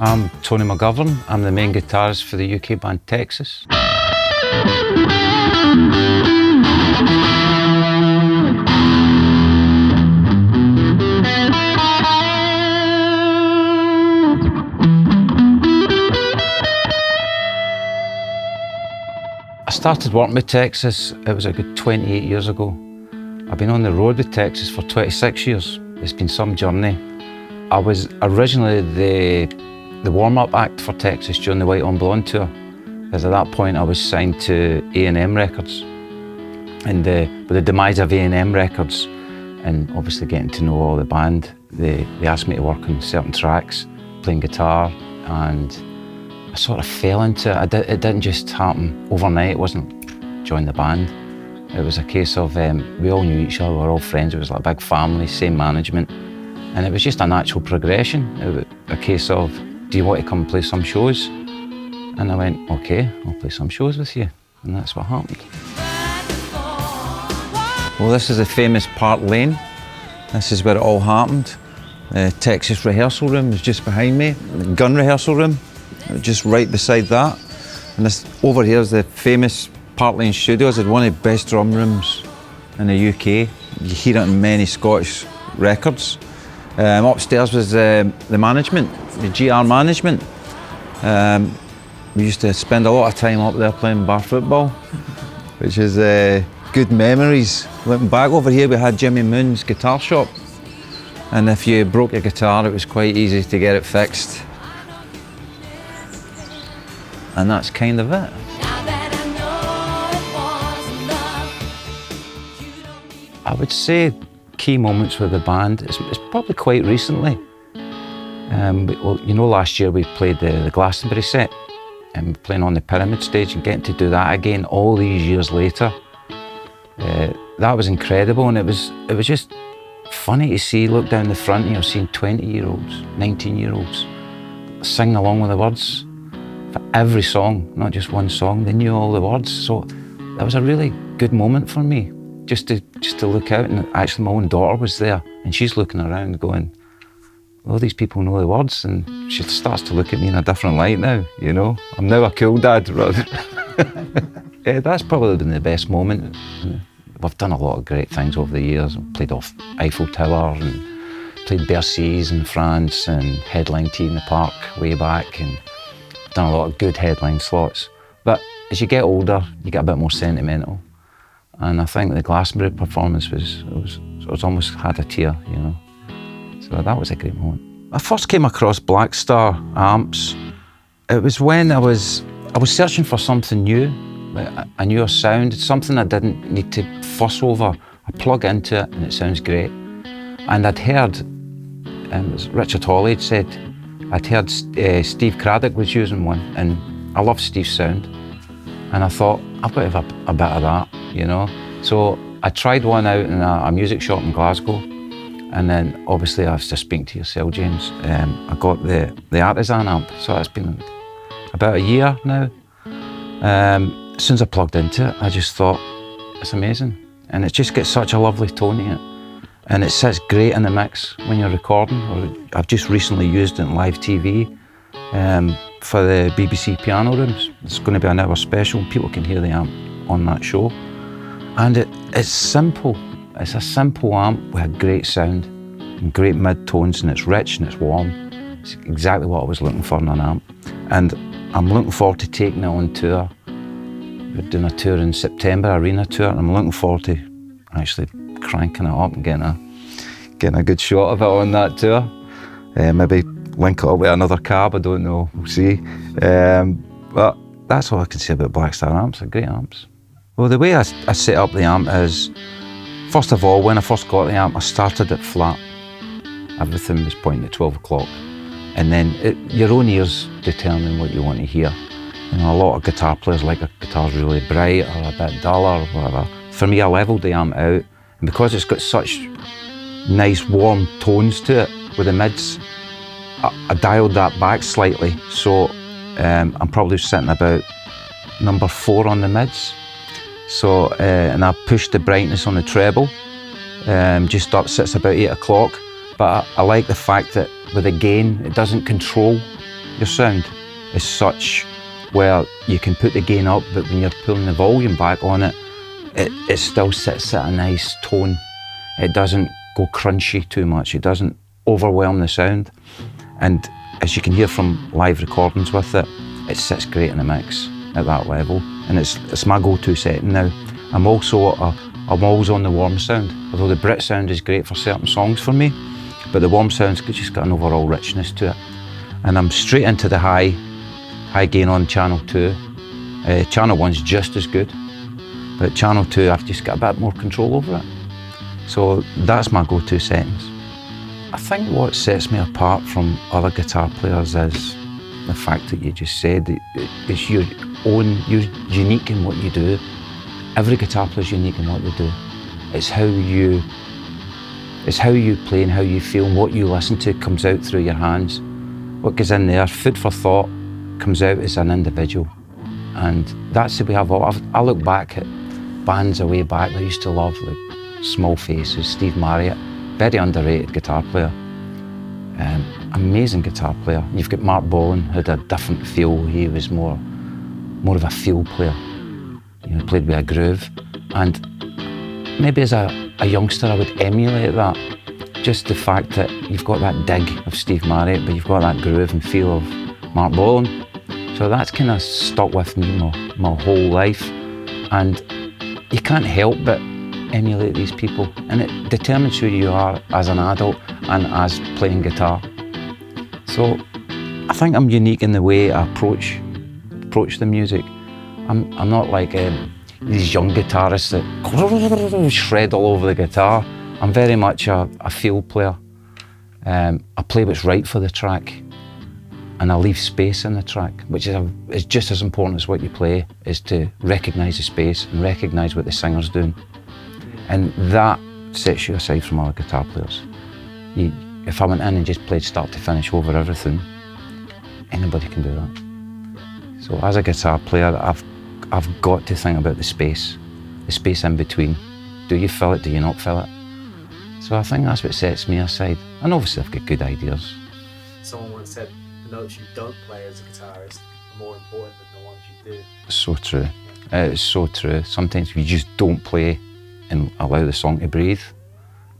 I'm Tony McGovern. I'm the main guitarist for the UK band Texas. I started working with Texas, it was a good 28 years ago. I've been on the road with Texas for 26 years. It's been some journey. I was originally the warm-up act for Texas during the White on Blonde tour, because at that point I was signed to A&M Records. And with the demise of A&M Records, and obviously getting to know all the band, they asked me to work on certain tracks, playing guitar, and I sort of fell into it. It didn't just happen overnight. It wasn't join the band. It was a case of, we all knew each other, we were all friends. It was like a big family, same management. And it was just a natural progression. It was a case of, do you want to come play some shows? And I went, okay, I'll play some shows with you. And that's what happened. Well, this is the famous Park Lane. This is where it all happened. Texas Rehearsal Room is just behind me. The gun rehearsal room, just right beside that. And this over here is the famous Parton Studios. It's one of the best drum rooms in the UK. You hear it in many Scottish records. Upstairs was the management, the GR management. We used to spend a lot of time up there playing bar football, which is good memories. Looking back over here, we had Jimmy Moon's guitar shop. And if you broke your guitar, it was quite easy to get it fixed. And that's kind of it. I would say key moments with the band, it's probably quite recently. Well, you know, last year we played the Glastonbury set, and playing on the Pyramid stage and getting to do that again all these years later. That was incredible, and it was just funny to see, look down the front and you're seeing 20-year-olds, 19-year-olds singing along with the words for every song, not just one song. They knew all the words, so that was a really good moment for me, just to look out. And actually my own daughter was there, and she's looking around going, all these people know the words, and she starts to look at me in a different light now, you know. I'm now a cool dad. Yeah, that's probably been the best moment. We've done a lot of great things over the years. We've played off Eiffel Tower and played Bercy's in France and headline Tea in the Park way back, and done a lot of good headline slots. But as you get older, you get a bit more sentimental. And I think the Glastonbury performance was almost had a tear, you know. So that was a great moment. I first came across Blackstar Amps. It was when I was searching for something new, like a newer sound, something I didn't need to fuss over. I plug into it and it sounds great. And I'd heard, as Richard Hawley had said, I'd heard Steve Craddock was using one, and I love Steve's sound. And I thought, I've got to have a bit of that, you know. So I tried one out in a music shop in Glasgow. And then obviously I was just speaking to yourself, James. I got the Artisan amp, so it's been about a year now. As soon as I plugged into it, I just thought, it's amazing. And it just gets such a lovely tone in it. And it sits great in the mix when you're recording. I've just recently used it in live TV for the BBC piano rooms. It's going to be an hour special. People can hear the amp on that show. And it's simple. It's a simple amp with a great sound and great mid-tones, and it's rich and it's warm. It's exactly what I was looking for in an amp. And I'm looking forward to taking it on tour. We're doing a tour in September, arena tour, and I'm looking forward to actually cranking it up and getting a good shot of it on that tour. Maybe link it up with another cab, I don't know, we'll see. But that's all I can say about Blackstar amps, they're great amps. Well, the way I set up the amp is, first of all, when I first got the amp, I started it flat. Everything was pointing at 12 o'clock. And then your own ears determine what you want to hear. You know, a lot of guitar players like a guitar's really bright or a bit duller or whatever. For me, I levelled the amp out, and because it's got such nice warm tones to it with the mids, I dialed that back slightly. So I'm probably sitting about number 4 on the mids. So, and I pushed the brightness on the treble, just up, sits about 8 o'clock. But I like the fact that with the gain, it doesn't control your sound is such where you can put the gain up, but when you're pulling the volume back on it, it still sits at a nice tone. It doesn't go crunchy too much. It doesn't overwhelm the sound. And as you can hear from live recordings with it, it sits great in the mix at that level. And it's my go-to setting now. I'm always on the warm sound, although the Brit sound is great for certain songs for me, but the warm sound's just got an overall richness to it. And I'm straight into the high gain on channel 2. Channel 1's just as good, but channel 2 I've just got a bit more control over it. So that's my go-to settings. I think what sets me apart from other guitar players is the fact that you just said it's your own, you're unique in what you do. Every guitar player's unique in what they do. It's how you play and how you feel and what you listen to comes out through your hands. What goes in there, food for thought, comes out as an individual. And that's the way I look back at bands a way back that I used to love, like Small Faces, Steve Marriott, very underrated guitar player. Amazing guitar player. You've got Mark Bolan, who had a different feel. He was more of a feel player. You know, played with a groove. And maybe as a youngster I would emulate that. Just the fact that you've got that dig of Steve Marriott, but you've got that groove and feel of Mark Bolan. So that's kind of stuck with me my whole life. And you can't help but emulate these people. And it determines who you are as an adult and as playing guitar. So I think I'm unique in the way I approach the music. I'm not like these young guitarists that shred all over the guitar. I'm very much a feel player. I play what's right for the track, and I leave space in the track, which is just as important as what you play, is to recognise the space and recognise what the singer's doing. And that sets you aside from other guitar players. If I went in and just played start to finish over everything, anybody can do that. So as a guitar player, I've got to think about the space in between. Do you fill it, do you not fill it? So I think that's what sets me aside. And obviously I've got good ideas. Someone once said the notes you don't play as a guitarist are more important than the ones you do. So true. It's so true. Sometimes you just don't play and allow the song to breathe.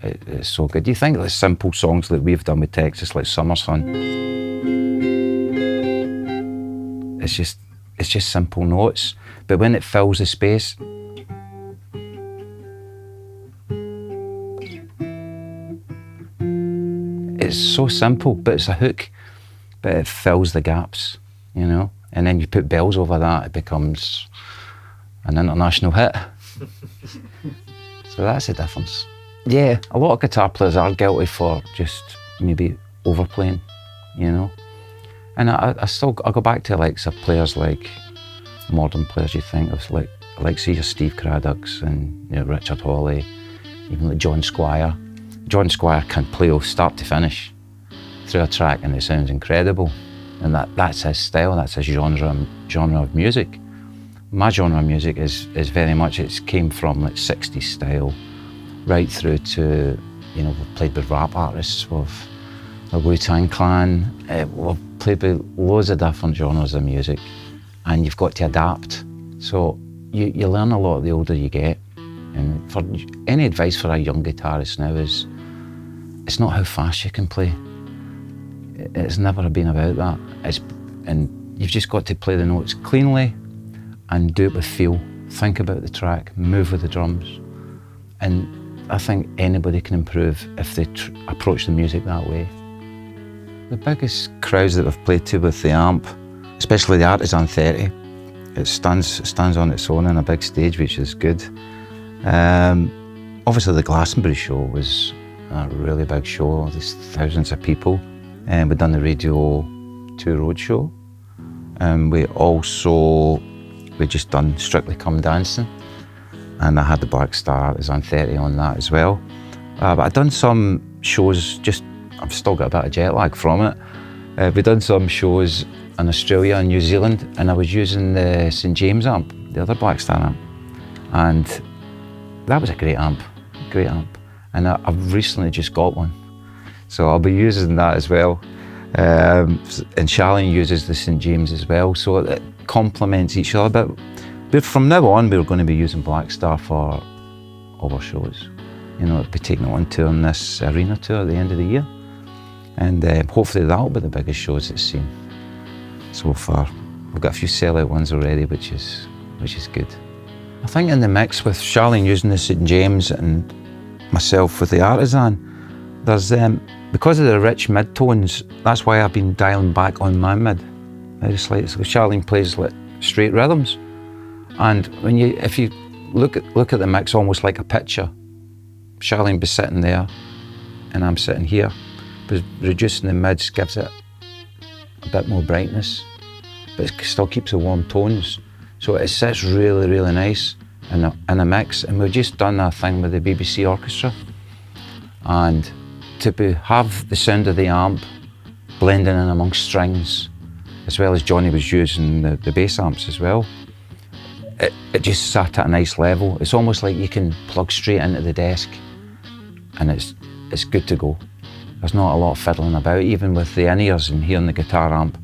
It's so good. You think of the simple songs that we've done with Texas, like Summer Sun. It's just simple notes, but when it fills the space, it's so simple, but it's a hook, but it fills the gaps, you know? And then you put bells over that, it becomes an international hit. So that's the difference. Yeah, a lot of guitar players are guilty for just maybe overplaying, you know? And I go back to like some players like modern players you think of, like see your Steve Craddocks and, you know, Richard Hawley, even like John Squire. John Squire can play off start to finish through a track and it sounds incredible. And that's his style, that's his genre of music. My genre of music is very much, it came from like 60s style right through to, you know, we've played with rap artists, with the Wu-Tang Clan, we've played with loads of different genres of music, and you've got to adapt. So you learn a lot the older you get. And for any advice for a young guitarist now is, it's not how fast you can play. It's never been about that. And you've just got to play the notes cleanly and do it with feel. Think about the track, move with the drums. And I think anybody can improve if they approach the music that way. The biggest crowds that I've played to with the amp, especially the Artisan 30, it stands on its own on a big stage, which is good. Obviously the Glastonbury show was a really big show, there's thousands of people. And we've done the Radio 2 Roadshow. We just done Strictly Come Dancing. And I had the Blackstar Artisan 30 on that as well. But I've done some shows, I've still got a bit of jet lag from it. We've done some shows in Australia and New Zealand, and I was using the St James amp, the other Blackstar amp. And that was a great amp. And I've recently just got one. So I'll be using that as well. And Charlene uses the St James as well, so it complements each other. But from now on, we're going to be using Blackstar for all our shows. You know, we'll be taking it on tour on this arena tour at the end of the year, and hopefully that'll be the biggest shows it's seen so far. We've got a few sellout ones already, which is good. I think in the mix with Charlene using the St James and myself with the Artisan, there's because of the rich mid-tones, that's why I've been dialing back on my mid very slightly. So Charlene plays like straight rhythms, and if you look at the mix almost like a picture, Charlene be sitting there and I'm sitting here, but reducing the mids gives it a bit more brightness, but it still keeps the warm tones. So it sits really, really nice in a mix. And we've just done a thing with the BBC Orchestra, and to have the sound of the amp blending in amongst strings, as well as Johnny was using the bass amps as well, it just sat at a nice level. It's almost like you can plug straight into the desk and it's good to go. There's not a lot of fiddling about. Even with the in-ears and hearing the guitar amp,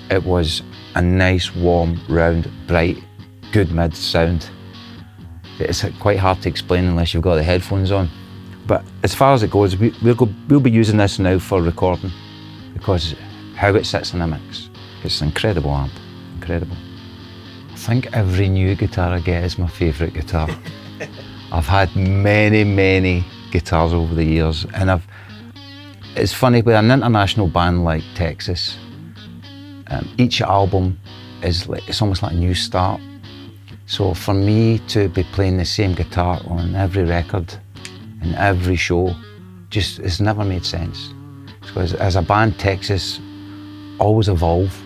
it was a nice, warm, round, bright, good mid sound. It's quite hard to explain unless you've got the headphones on. But as far as it goes, we'll be using this now for recording, because how it sits in a mix. It's an incredible amp, incredible. I think every new guitar I get is my favourite guitar. I've had many, many guitars over the years, and it's funny, with an international band like Texas, each album it's almost like a new start. So for me to be playing the same guitar on every record, in every show, it's never made sense. Because as a band, Texas always evolve,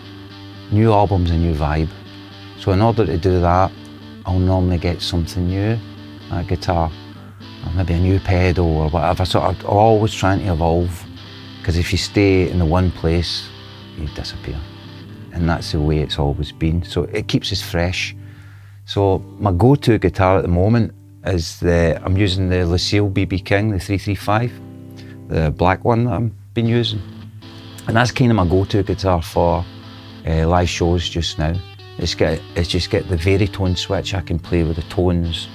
new albums, a new vibe. So in order to do that, I'll normally get something new, a guitar, or maybe a new pedal or whatever. So I'm always trying to evolve, because if you stay in the one place, you disappear. And that's the way it's always been. So it keeps us fresh. So my go-to guitar at the moment is I'm using the Lucille BB King, the 335, the black one that I've been using. And that's kind of my go-to guitar for live shows just now. It's just got the Veritone switch. I can play with the tones.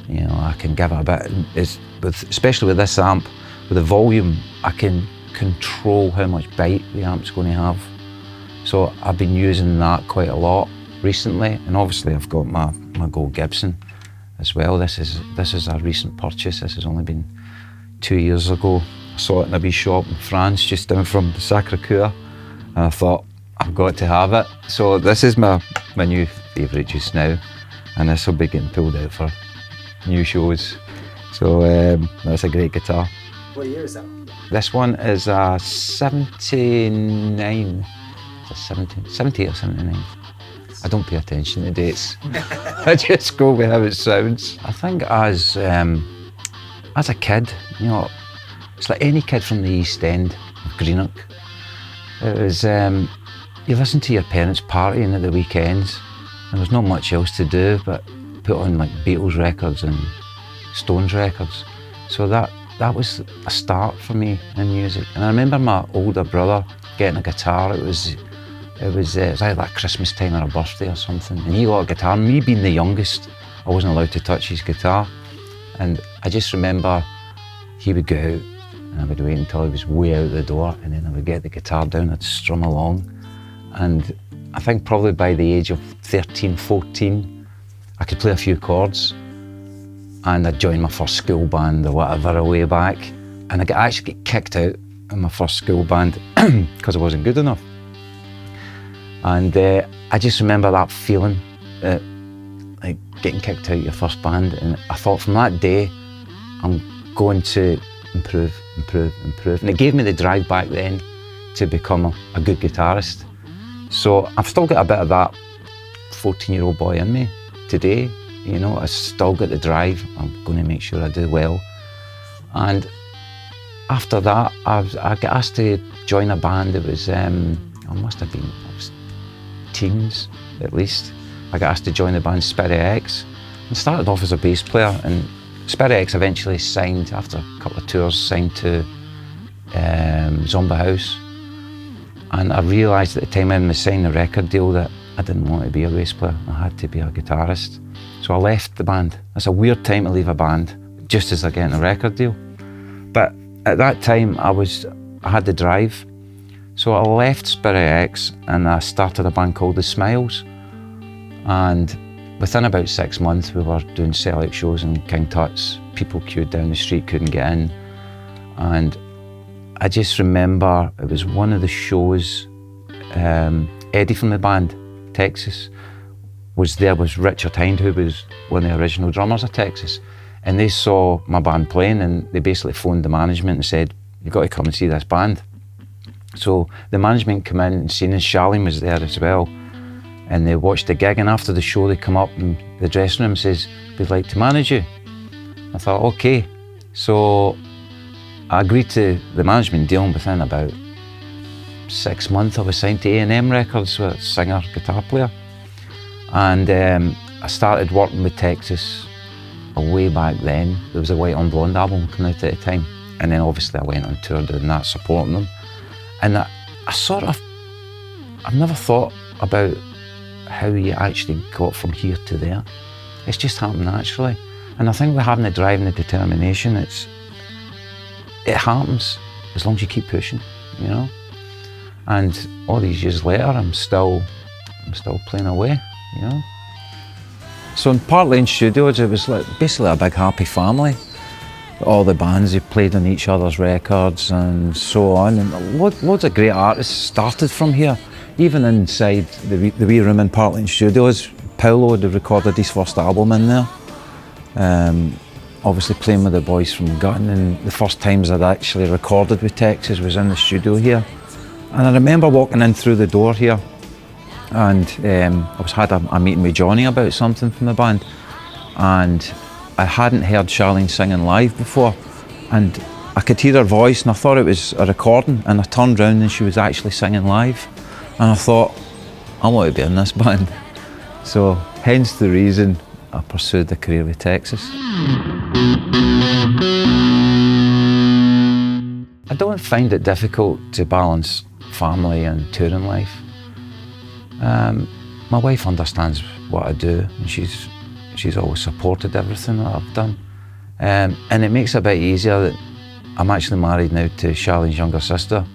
You know, I can give it a bit. Especially with this amp, with the volume, I can control how much bite the amp's going to have. So I've been using that quite a lot recently, and obviously I've got my Gold Gibson as well. This is a recent purchase. This has only been 2 years ago. I saw it in a wee shop in France, just down from Sacré-Cœur, and I thought, I've got to have it. So this is my new favourite just now, and this will be getting pulled out for new shows. So that's a great guitar. What year is that? This one is a 79. It's a 78 or 79. I don't pay attention to dates. I just go with how it sounds. I think as a kid, you know, it's like any kid from the East End of Greenock. It was, you listen to your parents partying at the weekends. There was not much else to do but put on like Beatles records and Stones records. So that was a start for me in music. And I remember my older brother getting a guitar. It was either like Christmas time or a birthday or something, and he got a guitar. Me being the youngest, I wasn't allowed to touch his guitar, and I just remember he would go out and I would wait until he was way out the door, and then I would get the guitar down, I'd strum along, and I think probably by the age of 13, 14, I could play a few chords, and I'd joined my first school band or whatever a way back, and I actually got kicked out of my first school band because I wasn't good enough. And I just remember that feeling, like getting kicked out of your first band, and I thought from that day, I'm going to improve. And it gave me the drive back then to become a good guitarist. So I've still got a bit of that 14-year-old boy in me today, you know, I still got the drive. I'm going to make sure I do well. And after that, I got asked to join a band. It was, I was teens at least. I got asked to join the band Spirit X. I started off as a bass player, and Spirit X eventually signed, after a couple of tours, signed to Zomba House. And I realised at the time when I signed the record deal that I didn't want to be a bass player, I had to be a guitarist. So I left the band. It's a weird time to leave a band, just as I get a record deal. But at that time, I had the drive. So I left Spirit X and I started a band called The Smiles. And within about 6 months, we were doing sellout shows in King Tut's. People queued down the street, couldn't get in. And I just remember it was one of the shows, Eddie from the band, Texas, was there, was Richard Hind, who was one of the original drummers of Texas. And they saw my band playing and they basically phoned the management and said, "You've got to come and see this band." So the management came in and seen, and Charlene was there as well. And they watched the gig, and after the show they come up in the dressing room and says, "We'd like to manage you." I thought, okay. So I agreed to the management deal, and within about 6 months I was signed to A&M Records with a singer, guitar player. And I started working with Texas way back then. There was a White on Blonde album coming out at the time. And then obviously I went on tour doing that, supporting them. And I've never thought about how you actually got from here to there. It's just happened naturally. And I think with having the drive and the determination, it happens as long as you keep pushing, you know. And all these years later, I'm still playing away, you know. So in Parton Studios, it was like basically a big happy family. All the bands who played on each other's records and so on, and loads of great artists started from here. Even inside the wee room in Parton Studios, Paolo had recorded his first album in there. Obviously playing with the boys from Gun, and the first times I'd actually recorded with Texas was in the studio here. And I remember walking in through the door here, and I had a meeting with Johnny about something from the band, and I hadn't heard Charlene singing live before, and I could hear her voice and I thought it was a recording, and I turned round and she was actually singing live, and I thought, I want to be in this band. So hence the reason I pursued the career with Texas. I don't find it difficult to balance family and touring life. My wife understands what I do, and she's always supported everything that I've done. And it makes it a bit easier that I'm actually married now to Charlene's younger sister.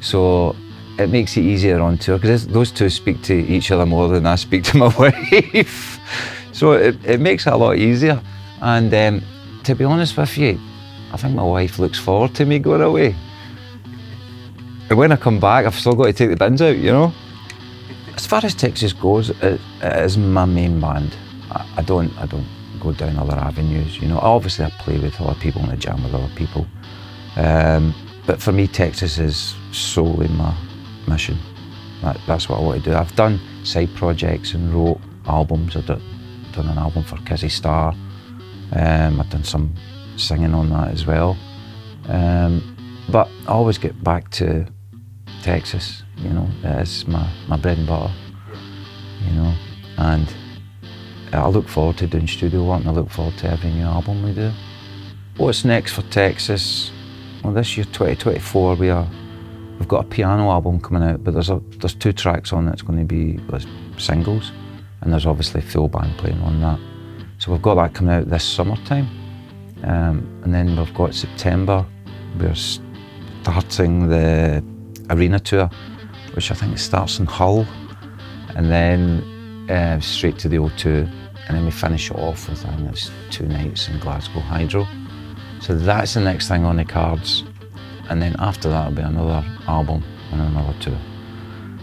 So it makes it easier on tour, because those two speak to each other more than I speak to my wife. So it makes it a lot easier. And to be honest with you, I think my wife looks forward to me going away. And when I come back, I've still got to take the bins out, you know? As far as Texas goes, it is my main band. I don't go down other avenues, you know. Obviously I play with other people and I jam with other people. But for me, Texas is solely my mission. That's what I want to do. I've done side projects and wrote albums. I've done an album for Kizzy Star. I've done some singing on that as well. But I always get back to Texas, you know. It's my bread and butter, you know. And I look forward to doing studio work, and I look forward to every new album we do. What's next for Texas? Well, this year, 2024, we've got a piano album coming out, but there's 2 tracks on it. It's going to be singles, and there's obviously full band playing on that. So we've got that coming out this summertime, and then we've got September. We're starting the arena tour, which I think starts in Hull, and then straight to the O2, and then we finish it off with, I think it's 2 nights in Glasgow Hydro. So that's the next thing on the cards, and then after that will be another album and another tour.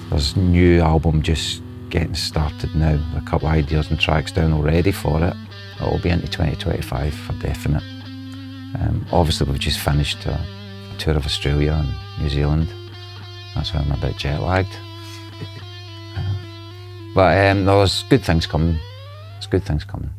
There's a new album just getting started now, a couple of ideas and tracks down already for it. It'll be into 2025 for definite. Obviously we've just finished a tour of Australia and New Zealand. That's why I'm a bit jet lagged. But there's good things coming. There's good things coming.